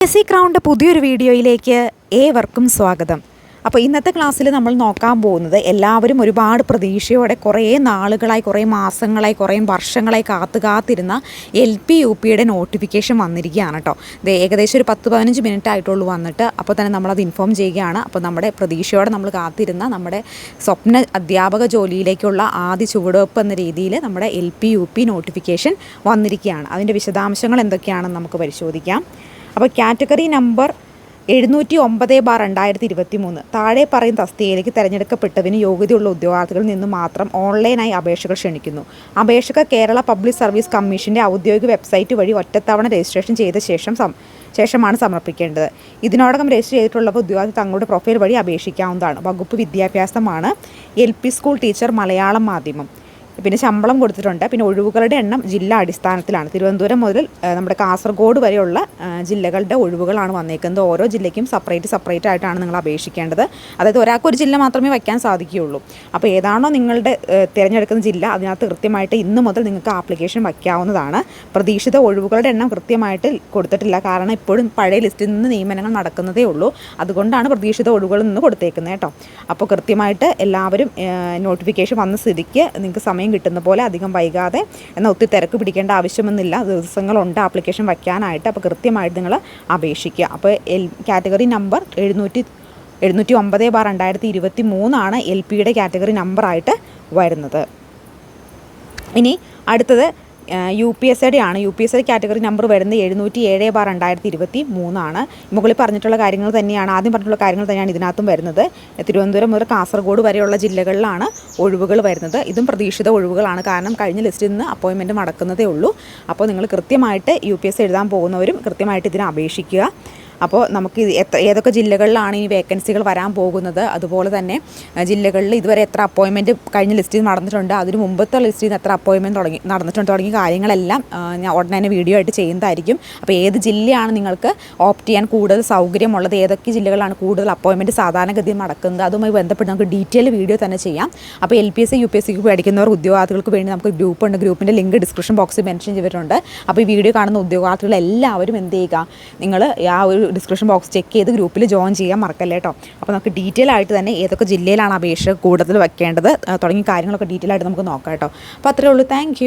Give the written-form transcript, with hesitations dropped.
S ക്രൗണിൻ്റെ പുതിയൊരു വീഡിയോയിലേക്ക് ഏവർക്കും സ്വാഗതം. അപ്പോൾ ഇന്നത്തെ ക്ലാസ്സിൽ നമ്മൾ നോക്കാൻ പോകുന്നത് എല്ലാവരും ഒരുപാട് പ്രതീക്ഷയോടെ കുറേ നാളുകളായി, കുറേ മാസങ്ങളായി, കുറേ വർഷങ്ങളായി കാത്തിരുന്ന LP UPയുടെ നോട്ടിഫിക്കേഷൻ വന്നിരിക്കുകയാണ് കേട്ടോ. ഇത് ഏകദേശം ഒരു 10-15 മിനിറ്റ് ആയിട്ടുള്ളൂ വന്നിട്ട്. അപ്പോൾ തന്നെ നമ്മളത് ഇൻഫോം ചെയ്യുകയാണ്. അപ്പോൾ നമ്മുടെ പ്രതീക്ഷയോടെ നമ്മൾ കാത്തിരുന്ന നമ്മുടെ സ്വപ്ന അധ്യാപക ജോലിയിലേക്കുള്ള ആദ്യ ചുവടുവെപ്പ് എന്ന രീതിയിൽ നമ്മുടെ LP UP നോട്ടിഫിക്കേഷൻ വന്നിരിക്കുകയാണ്. അതിൻ്റെ വിശദാംശങ്ങൾ എന്തൊക്കെയാണെന്ന് നമുക്ക് പരിശോധിക്കാം. അപ്പോൾ കാറ്റഗറി നമ്പർ 709/2023 താഴെ പറയുന്ന തസ്തികയിലേക്ക് തിരഞ്ഞെടുക്കപ്പെട്ടതിന് യോഗ്യതയുള്ള ഉദ്യോഗാർത്ഥികളിൽ നിന്ന് മാത്രം ഓൺലൈനായി അപേക്ഷകൾ ക്ഷണിക്കുന്നു. അപേക്ഷകർ കേരള പബ്ലിക് സർവീസ് കമ്മീഷൻ്റെ ഔദ്യോഗിക വെബ്സൈറ്റ് വഴി ഒറ്റത്തവണ രജിസ്ട്രേഷൻ ചെയ്ത ശേഷമാണ് സമർപ്പിക്കേണ്ടത്. ഇതിനോടകം രജിസ്റ്റർ ചെയ്തിട്ടുള്ള ഉദ്യോഗാർത്ഥി തങ്ങളുടെ പ്രൊഫൈൽ വഴി അപേക്ഷിക്കാവുന്നതാണ്. വകുപ്പ് വിദ്യാഭ്യാസമാണ്. LP സ്കൂൾ ടീച്ചർ, മലയാളം മാധ്യമം. പിന്നെ ശമ്പളം കൊടുത്തിട്ടുണ്ട്. പിന്നെ ഒഴിവുകളുടെ എണ്ണം ജില്ലാ അടിസ്ഥാനത്തിലാണ്. തിരുവനന്തപുരം മുതൽ നമ്മുടെ കാസർഗോഡ് വരെയുള്ള ജില്ലകളുടെ ഒഴിവുകളാണ് വന്നേക്കുന്നത്. ഓരോ ജില്ലയ്ക്കും സെപ്പറേറ്റ് ആയിട്ടാണ് നിങ്ങൾ അപേക്ഷിക്കേണ്ടത്. അതായത് ഒരാൾക്കൊരു ജില്ല മാത്രമേ വയ്ക്കാൻ സാധിക്കുകയുള്ളൂ. അപ്പോൾ ഏതാണോ നിങ്ങളുടെ തിരഞ്ഞെടുക്കുന്ന ജില്ല അതിനകത്ത് കൃത്യമായിട്ട് ഇന്ന് മുതൽ നിങ്ങൾക്ക് ആപ്ലിക്കേഷൻ വയ്ക്കാവുന്നതാണ്. പ്രതീക്ഷിത ഒഴിവുകളുടെ എണ്ണം കൃത്യമായിട്ട് കൊടുത്തിട്ടില്ല. കാരണം ഇപ്പോഴും പഴയ ലിസ്റ്റിൽ നിന്ന് നിയമനങ്ങൾ നടക്കുന്നതേ ഉള്ളൂ. അതുകൊണ്ടാണ് പ്രതീക്ഷിത ഒഴിവുകളിൽ നിന്ന് കൊടുത്തേക്കുന്നത് കേട്ടോ. അപ്പോൾ കൃത്യമായിട്ട് എല്ലാവരും നോട്ടിഫിക്കേഷൻ വന്ന സ്ഥിതിക്ക് നിങ്ങൾക്ക് സമയം കിട്ടുന്ന പോലെ അധികം വൈകാതെ, എന്നാൽ ഒത്തിരി തിരക്ക് പിടിക്കേണ്ട ആവശ്യമൊന്നുമില്ല. ദിവസങ്ങളുണ്ട് ആപ്ലിക്കേഷൻ വയ്ക്കാനായിട്ട്. അപ്പോൾ കൃത്യമായിട്ട് നിങ്ങൾ അപേക്ഷിക്കുക. അപ്പോൾ കാറ്റഗറി നമ്പർ 709/2023 LPയുടെ കാറ്റഗറി നമ്പറായിട്ട് വരുന്നത്. ഇനി അടുത്തത് UPSCയുടെ ആണ്. UPSCയുടെ കാറ്റഗറി നമ്പർ വരുന്നത് 707/2023. മുകളിൽ പറഞ്ഞിട്ടുള്ള കാര്യങ്ങൾ തന്നെയാണ്, ആദ്യം പറഞ്ഞിട്ടുള്ള കാര്യങ്ങൾ തന്നെയാണ് ഇതിനകത്തും വരുന്നത്. തിരുവനന്തപുരം മുതൽ കാസർഗോഡ് വരെയുള്ള ജില്ലകളിലാണ് ഒഴിവുകൾ വരുന്നത്. ഇതും പ്രതീക്ഷിത ഒഴിവുകളാണ്. കാരണം കഴിഞ്ഞ ലിസ്റ്റിൽ നിന്ന് അപ്പോയിൻമെൻറ്റ് നടക്കുന്നതേ ഉള്ളൂ. അപ്പോൾ നിങ്ങൾ കൃത്യമായിട്ട് UPSC എഴുതാൻ പോകുന്നവരും കൃത്യമായിട്ട് ഇതിന് അപേക്ഷിക്കുക. അപ്പോൾ നമുക്ക് ഏതൊക്കെ ജില്ലകളിലാണ് ഈ വേക്കൻസികൾ വരാൻ പോകുന്നത്, അതുപോലെ തന്നെ ജില്ലകളിൽ ഇതുവരെ എത്ര അപ്പോയിൻമെൻറ്റ് കഴിഞ്ഞ ലിസ്റ്റിൽ നടന്നിട്ടുണ്ട്, അതിന് മുമ്പത്തെ ലിസ്റ്റിൽ നിന്ന് എത്ര അപ്പോയിൻമെൻറ്റ് തുടങ്ങിയ കാര്യങ്ങളെല്ലാം ഞാൻ ഉടനെ തന്നെ വീഡിയോ ആയിട്ട് ചെയ്യുന്നതായിരിക്കും. അപ്പോൾ ഏത് ജില്ലയാണ് നിങ്ങൾക്ക് ഓപ്റ്റ് ചെയ്യാൻ കൂടുതൽ സൗകര്യമുള്ളത്, ഏതൊക്കെ ജില്ലകളാണ് കൂടുതൽ അപ്പോയിൻമെൻറ്റ് സാധാരണഗതിയിൽ നടക്കുന്നത്, അതുമായി ബന്ധപ്പെട്ട് നമുക്ക് ഡീറ്റെയിൽ വീഡിയോ തന്നെ ചെയ്യാം. അപ്പോൾ LPSC UPSCക്ക് പഠിക്കുന്നവർ ഉദ്യോഗാർത്ഥികൾക്ക് വേണ്ടി നമുക്ക് ഗ്രൂപ്പുണ്ട്. ഗ്രൂപ്പിൻ്റെ ലിങ്ക് ഡിസ്ക്രിപ്ഷൻ ബോക്സിൽ മെൻഷൻ ചെയ്തിട്ടുണ്ട്. അപ്പോൾ ഈ വീഡിയോ കാണുന്ന ഉദ്യോഗാർത്ഥികൾ എല്ലാവരും എന്ത് ചെയ്യുക, നിങ്ങൾ ആ ഒരു ഡിസ്ക്രിപ്ഷൻ ബോക്സ് ചെക്ക് ചെയ്ത് ഗ്രൂപ്പിൽ ജോയിൻ ചെയ്യാൻ മറക്കല്ലേ കേട്ടോ. അപ്പോൾ നമുക്ക് ഡീറ്റെയിൽ ആയിട്ട് തന്നെ ഏതൊക്കെ ജില്ലയിലാണ് അപേക്ഷ കൂടുതൽ വയ്ക്കേണ്ടത് തുടങ്ങിയ കാര്യങ്ങളൊക്കെ ഡീറ്റെയിൽ ആയിട്ട് നമുക്ക് നോക്കാം കേട്ടോ. അപ്പോൾ അത്രയേ ഉള്ളൂ. താങ്ക്